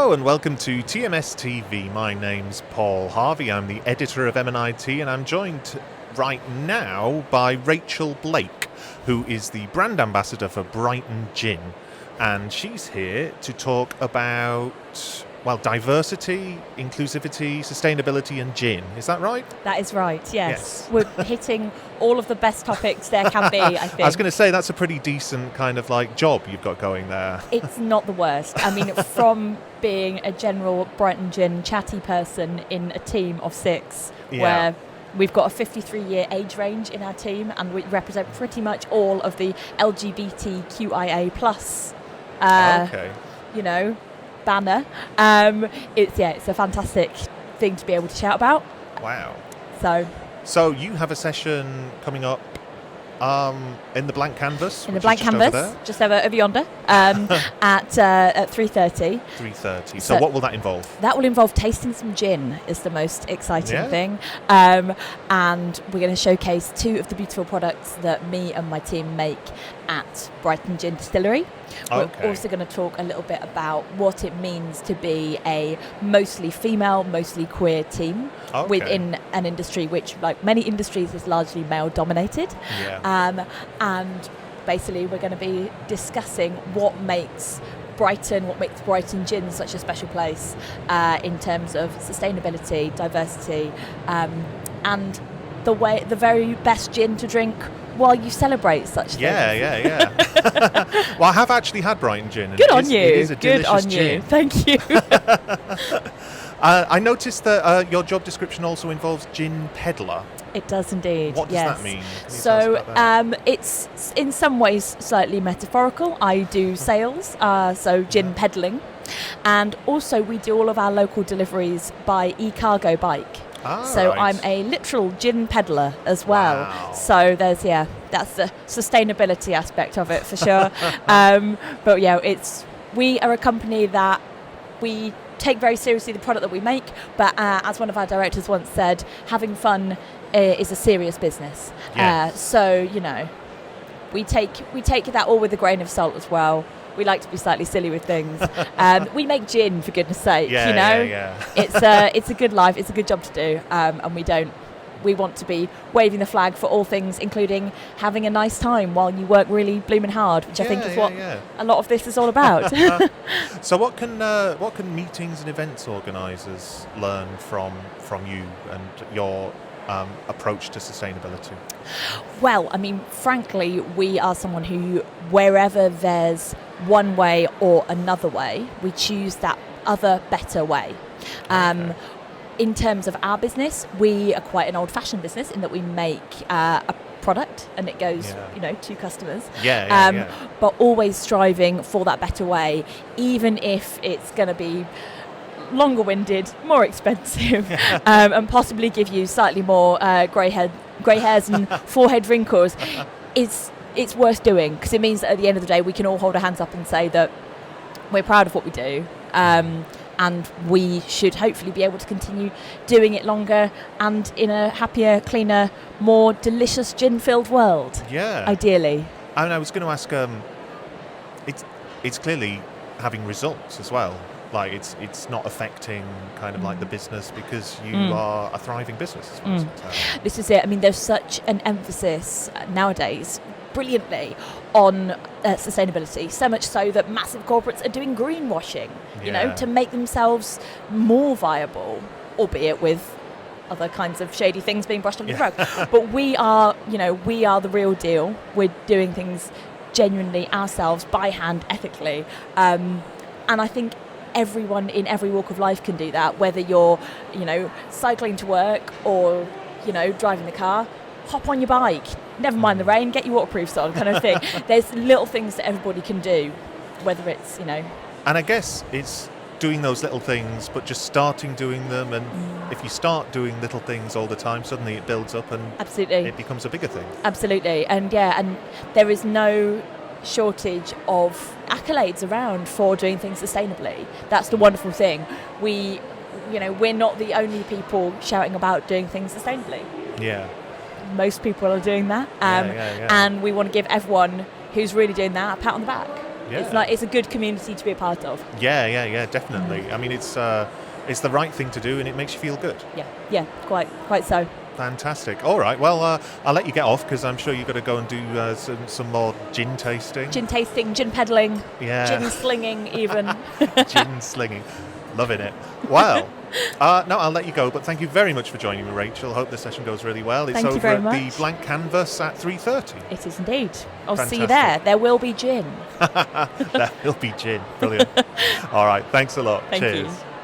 Hello and welcome to TMS TV. My name's Paul Harvey. I'm the editor of M&IT and I'm joined right now by Rachel Blake, who is the brand ambassador for Brighton Gin. And she's here to talk about, well, diversity, inclusivity, sustainability and gin. Is that right? That is right, yes. We're hitting all of the best topics there can be, I think. I was going to say, that's a pretty decent kind of like job you've got going there. It's not the worst. I mean, from being a general Brighton Gin chatty person in a team of 6, where we've got a 53-year age range in our team and we represent pretty much all of the LGBTQIA plus, banner. It's a fantastic thing to be able to shout about. Wow. So you have a session coming up in the blank canvas? In the blank canvas, just over yonder, at 3:30. 3:30. So what will that involve? That will involve tasting some gin, is the most exciting thing. And we're going to showcase 2 of the beautiful products that me and my team make at Brighton Gin Distillery. We're also going to talk a little bit about what it means to be a mostly female, mostly queer team within an industry which, like many industries, is largely male dominated. And basically we're going to be discussing what makes Brighton Gin such a special place in terms of sustainability, diversity, and the very best gin to drink while you celebrate such things. Yeah. Well, I have actually had Brighton Gin. And Good on you. It is a delicious gin. Thank you. I noticed that your job description also involves gin peddler. It does indeed. What does that mean? So it's in some ways slightly metaphorical. I do sales, so gin peddling. And also we do all of our local deliveries by e-cargo bike. I'm a literal gin peddler as well. Wow. So that's the sustainability aspect of it for sure. We are a company that we take very seriously the product that we make, but as one of our directors once said, having fun is a serious business. We take that all with a grain of salt as well. We like to be slightly silly with things. We make gin, for goodness sake. It's a good life. It's a good job to do, and we want to be waving the flag for all things, including having a nice time while you work really blooming hard, which I think is what a lot of this is all about. So what can meetings and events organisers learn from you and your approach to sustainability? Well, I mean, frankly, we are someone who, wherever there's one way or another way, we choose that other, better way. In terms of our business, we are quite an old-fashioned business in that we make a product and it goes, to customers. But always striving for that better way, even if it's going to be longer-winded, more expensive, and possibly give you slightly more grey hairs and forehead wrinkles. It's worth doing because it means that at the end of the day we can all hold our hands up and say that we're proud of what we do, and we should hopefully be able to continue doing it longer and in a happier, cleaner, more delicious gin-filled world. Ideally. And I was going to ask, it's clearly having results as well. Like it's not affecting kind of like the business because you are a thriving business as well. This is it. I mean, there's such an emphasis nowadays, brilliantly, on sustainability, so much so that massive corporates are doing greenwashing, to make themselves more viable, albeit with other kinds of shady things being brushed under the rug. But we are the real deal. We're doing things genuinely ourselves, by hand, ethically. And I think everyone in every walk of life can do that, whether you're, cycling to work or, driving the car. Hop on your bike, never mind the rain, get your waterproofs on, kind of thing. There's little things that everybody can do, whether it's, And I guess it's doing those little things, but just starting doing them, and if you start doing little things all the time, suddenly it builds up and it becomes a bigger thing. Absolutely, and there is no shortage of accolades around for doing things sustainably. That's the wonderful thing. We're not the only people shouting about doing things sustainably. Most people are doing that, and we want to give everyone who's really doing that a pat on the back. Yeah. It's a good community to be a part of. Yeah, definitely. I mean, it's the right thing to do, and it makes you feel good. Yeah, quite so. Fantastic. All right. Well, I'll let you get off because I'm sure you've got to go and do some more gin tasting. Gin tasting, gin peddling, Yeah. gin slinging, even. Gin slinging. Loving it. Well, no, I'll let you go, but thank you very much for joining me, Rachel. Hope the session goes really well. It's Thank you over very at much. the Blank Canvas at 3:30. It is indeed. I'll see you Fantastic. there. There will be gin. There will be gin. Brilliant. All right. Thanks a lot. Thank Cheers. you.